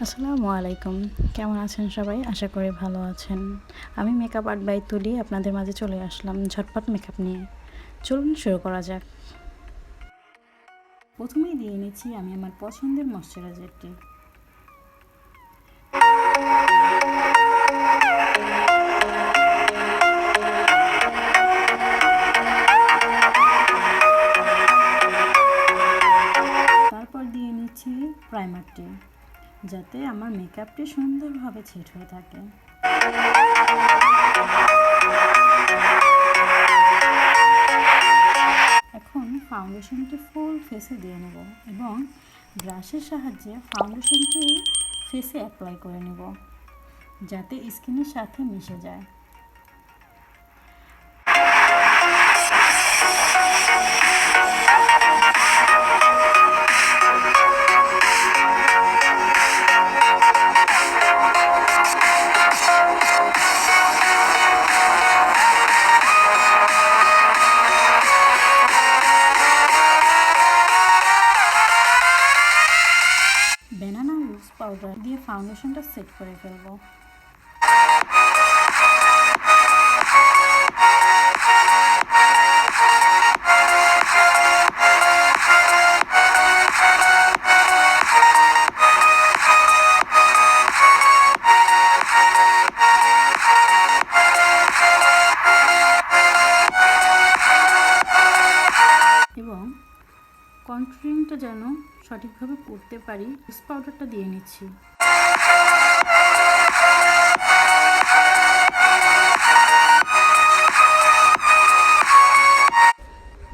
আসসালামু আলাইকুম। কেমন আছেন সবাই? আশা করি ভালো আছেন। আমি মেকআপ আর্ট বাই তুলি আপনাদের মাঝে চলে আসলাম ঝটপট মেকআপ নিয়ে। চলুন শুরু করা যাক। প্রথমেই দিয়ে নিচ্ছি আমি আমার পছন্দের ময়শ্চারাইজারটি। তারপর দিয়ে নিচ্ছি প্রাইমারটি, যাতে আমার মেকআপটি সুন্দরভাবে সেট হয়ে থাকে। এখন ফাউন্ডেশনটি ফুল ফেসে দিয়ে নেব এবং ব্রাশের সাহায্যে ফাউন্ডেশনটি ফেসে অ্যাপ্লাই করে নেব, যাতে স্কিনের সাথে মিশে যায়। ব্যানানা রুজ পাউডার দিয়ে ফাউন্ডেশনটা সেট করে ফেলবো। এবং কন্ট্রোলিংটা যেন সঠিকভাবে করতে পারি, রুজ পাউডারটা দিয়ে নিচ্ছি।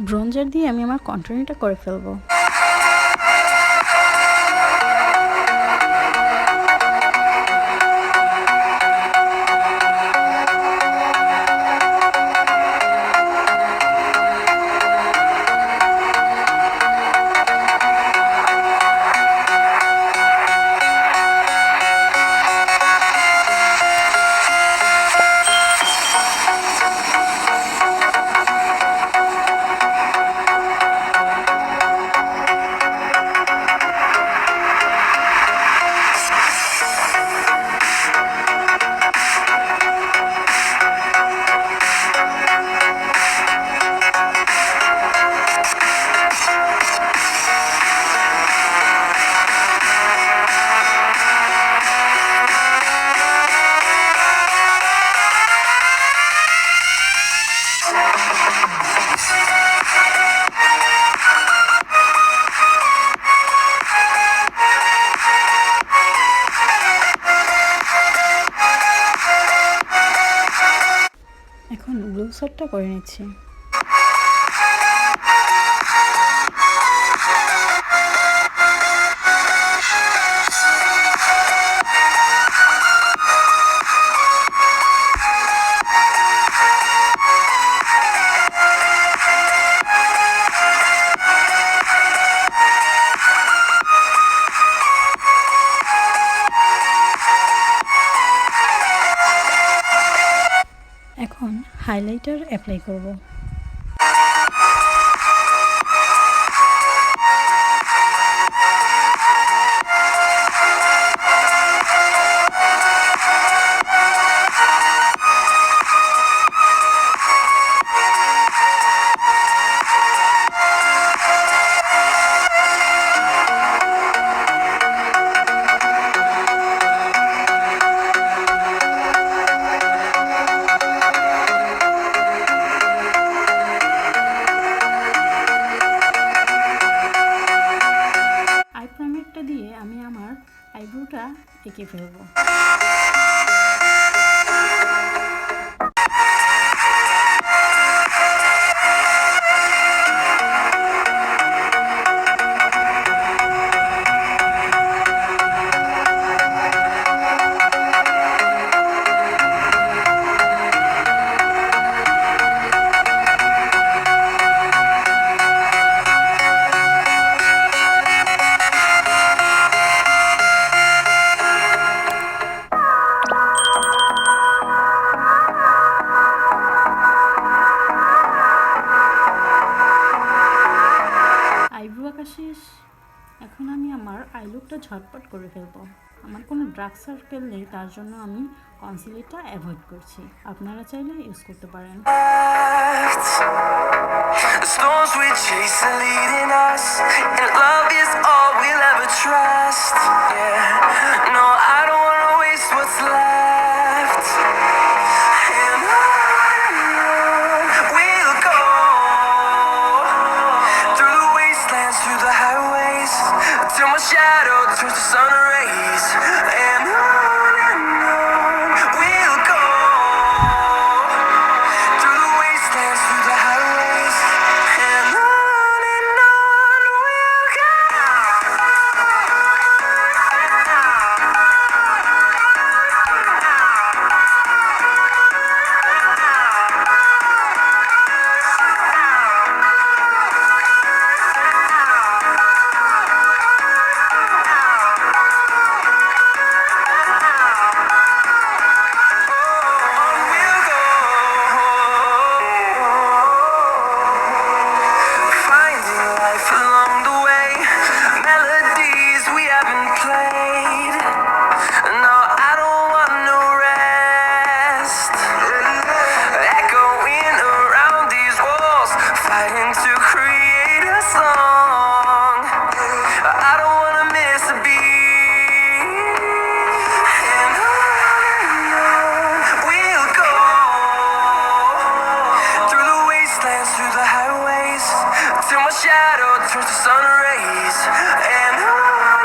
ব্রঞ্জার দিয়ে আমি আমার কন্ট্রোলিংটা করে ফেলবো। এখন ব্লু শার্টটা করে নিচ্ছি। এখন হাইলাইটার অ্যাপ্লাই করব। দিয়ে আমি আমার আইব্রোটা এঁকে ফেলবো। ছটপট করে ফেলবো। আমার কোনো ডার্ক সার্কেল নেই, তার জন্য আমি কনসিলারটা অ্যাভয়েড করছি। আপনারা চাইলে ইউজ করতে পারেন। The storms we chase are leading us, and love is all we'll ever trust. Yeah, no, I don't wanna waste what's left. And on we'll go, through the wastelands, through the highways, till my shadow turns to sun rays. And on we'll go, through the wastelands, through the highways, and on we'll go. Finding life along the way, melodies we haven't played. No, I don't want no rest. Echoing around these walls, fighting to create a song. I don't wanna miss a beat. And on we'll go, through the wastelands, through the highways, till my shadow turns to sun rays. And on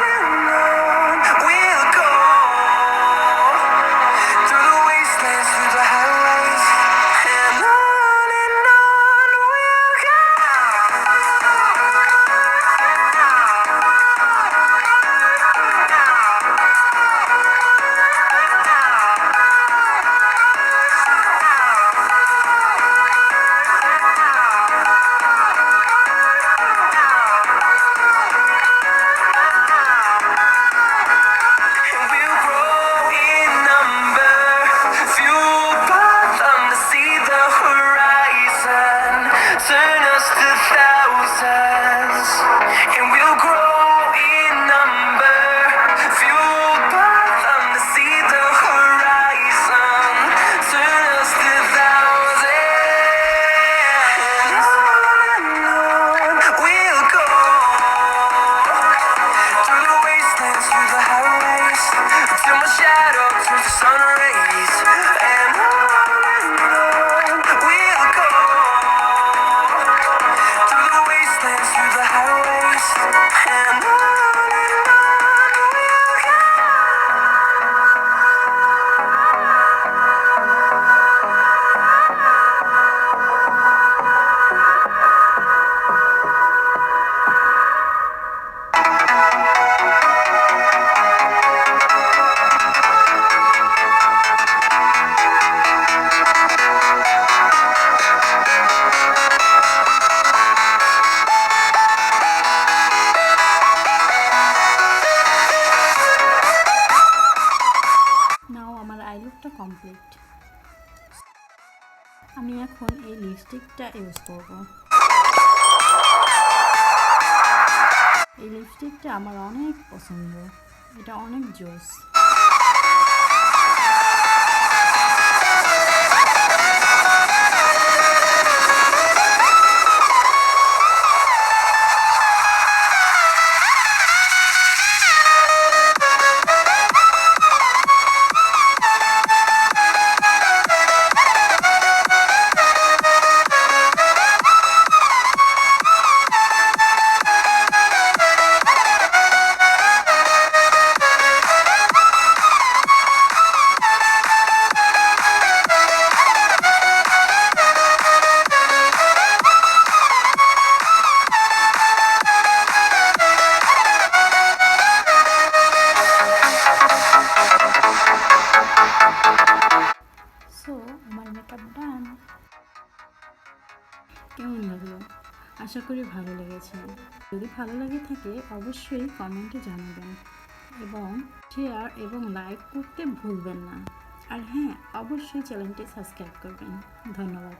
we'll go, through the wastelands, through the highways, and on we'll go. We'll grow in number, fueled by them to see the horizon, turn us to thousands. And we'll grow in number, fueled by them to see the horizon, turn us to thousands. And on we'll go, through the wastelands, through the highways, till my shadow turns to sun rays. And on we'll go, through the wastelands, through the highways, and on we'll go. নাও আমার I লুকটা complete. আমি এখন এই লিপস্টিকটা use করব। এই লিপস্টিকটা আমার অনেক পছন্দ, এটা অনেক জোস। কেমন লাগলো? আশা করি ভালো লেগেছে। যদি ভালো লেগে থাকে অবশ্যই কমেন্টে জানাবেন এবং শেয়ার এবং লাইক করতে ভুলবেন না। আর হ্যাঁ, অবশ্যই চ্যানেলটি সাবস্ক্রাইব করবেন। ধন্যবাদ।